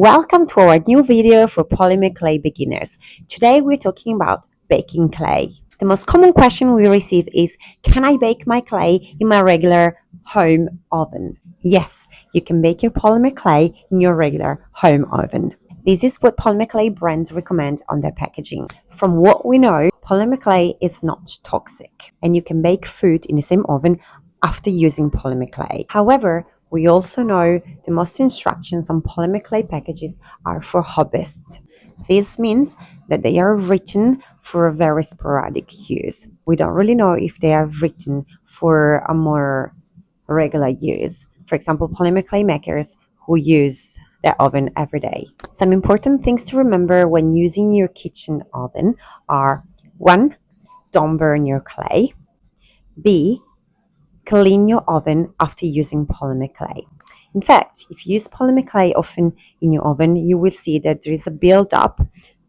Welcome to our new video for polymer clay beginners. Today we're talking about baking clay. The most common question we receive is, can I bake my clay in my regular home oven? Yes, you can bake your polymer clay in your regular home oven. This is what polymer clay brands recommend on their packaging. From what we know, polymer clay is not toxic and you can bake food in the same oven after using polymer clay. However, we also know the most instructions on polymer clay packages are for hobbyists. This means that they are written for a very sporadic use. We don't really know if they are written for a more regular use. For example, polymer clay makers who use their oven every day. Some important things to remember when using your kitchen oven are: 1. Don't burn your clay. B. Clean your oven after using polymer clay. In fact, if you use polymer clay often in your oven, you will see that there is a build-up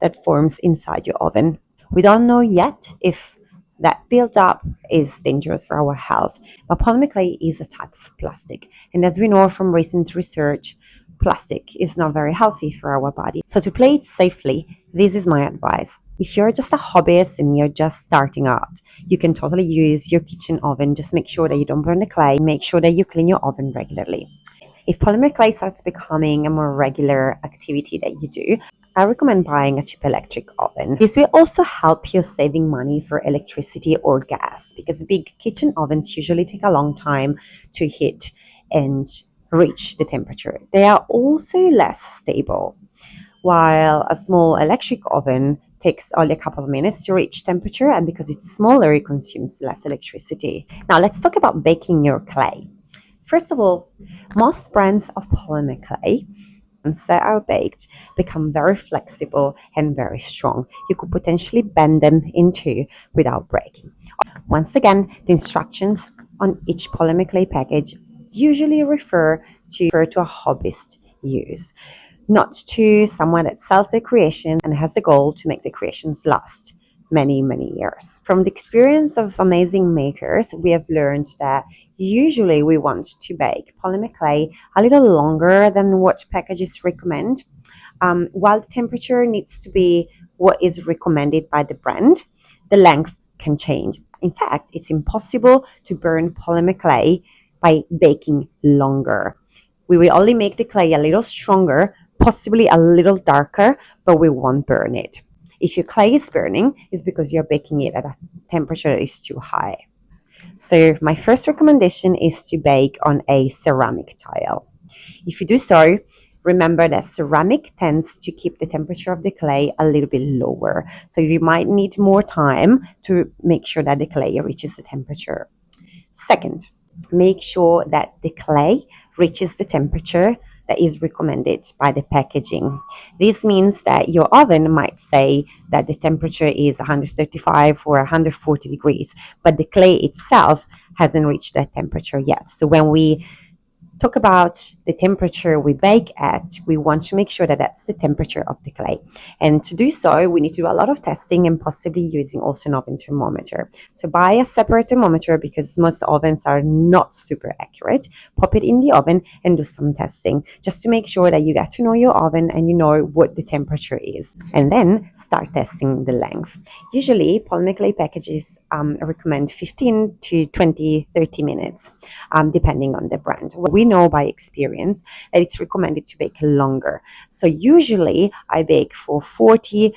that forms inside your oven. We don't know yet if that build-up is dangerous for our health, but polymer clay is a type of plastic. And as we know from recent research, plastic is not very healthy for our body. So to play it safely, this is my advice. If you're just a hobbyist and you're just starting out, you can totally use your kitchen oven. Just make sure that you don't burn the clay. Make sure that you clean your oven regularly. If polymer clay starts becoming a more regular activity that you do, I recommend buying a cheap electric oven. This will also help you saving money for electricity or gas, because big kitchen ovens usually take a long time to heat and reach the temperature. They are also less stable, while a small electric oven takes only a couple of minutes to reach temperature, and because it's smaller, it consumes less electricity. Now let's talk about baking your clay. First of all, most brands of polymer clay, once they are baked, become very flexible and very strong. You could potentially bend them in two without breaking. Once again, the instructions on each polymer clay package usually refer to a hobbyist use, not to someone that sells their creations and has the goal to make the creations last many, many years. From the experience of amazing makers, we have learned that usually we want to bake polymer clay a little longer than what packages recommend. While the temperature needs to be what is recommended by the brand, the length can change. In fact, it's impossible to burn polymer clay by baking longer. We will only make the clay a little stronger, possibly a little darker, but we won't burn it. If your clay is burning, it's because you're baking it at a temperature that is too high. So my first recommendation is to bake on a ceramic tile. If you do so, remember that ceramic tends to keep the temperature of the clay a little bit lower. So you might need more time to make sure that the clay reaches the temperature. Second, make sure that the clay reaches the temperature that is recommended by the packaging. This means that your oven might say that the temperature is 135 or 140 degrees, but the clay itself hasn't reached that temperature yet. So when we talk about the temperature we bake at, we want to make sure that that's the temperature of the clay. And to do so, we need to do a lot of testing and possibly using also an oven thermometer. So buy a separate thermometer, because most ovens are not super accurate. Pop it in the oven and do some testing just to make sure that you get to know your oven and you know what the temperature is. And then start testing the length. Usually, polymer clay packages recommend 15 to 20, 30 minutes, depending on the brand. We know by experience that it's recommended to bake longer. So usually I bake for 40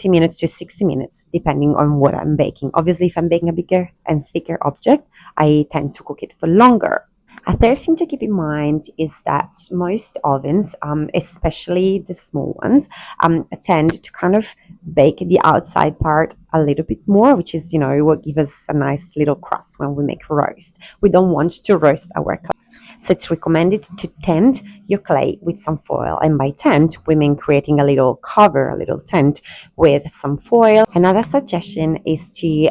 minutes to 60 minutes, depending on what I'm baking. Obviously, if I'm baking a bigger and thicker object, I tend to cook it for longer. A third thing to keep in mind is that most ovens, especially the small ones, tend to kind of bake the outside part a little bit more, which is, what gives us a nice little crust when we make roast. We don't want to roast our clay. So it's recommended to tent your clay with some foil. And by tent, we mean creating a little cover, a little tent with some foil. Another suggestion is to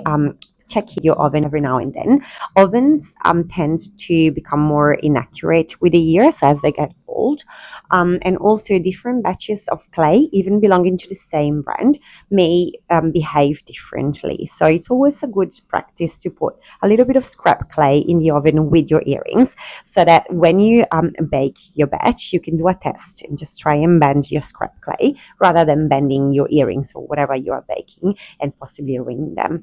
check your oven every now and then. Ovens tend to become more inaccurate with the years as they get old. And also different batches of clay, even belonging to the same brand, may behave differently. So it's always a good practice to put a little bit of scrap clay in the oven with your earrings, so that when you bake your batch, you can do a test and just try and bend your scrap clay rather than bending your earrings or whatever you are baking and possibly ruin them.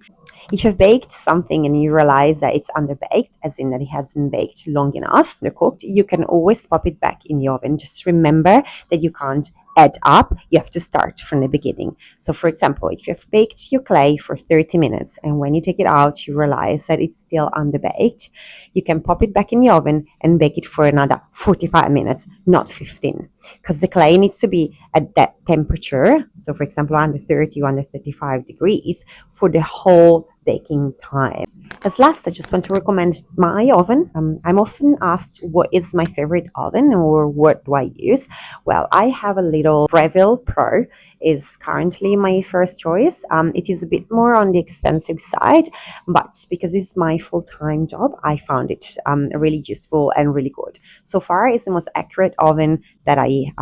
If you've baked something and you realize that it's underbaked, as in that it hasn't baked long enough, undercooked, you can always pop it back in the oven. Just remember that you can't add up, you have to start from the beginning. So for example, if you've baked your clay for 30 minutes and when you take it out you realize that it's still underbaked, you can pop it back in the oven and bake it for another 45 minutes, not 15, because the clay needs to be at that temperature, so for example under 30 or under 35 degrees, for the whole baking time. As last, I just want to recommend my oven. I'm often asked what is my favorite oven or what do I use. Well, I have a little Breville Pro, is currently my first choice. It is a bit more on the expensive side, but because it's my full-time job, I found it really useful and really good. So far, it's the most accurate oven that I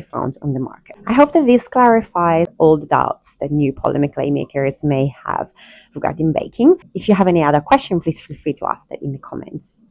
found on the market. I hope that this clarifies all the doubts that new polymer clay makers may have regarding baking. If you have any other question, please feel free to ask it in the comments.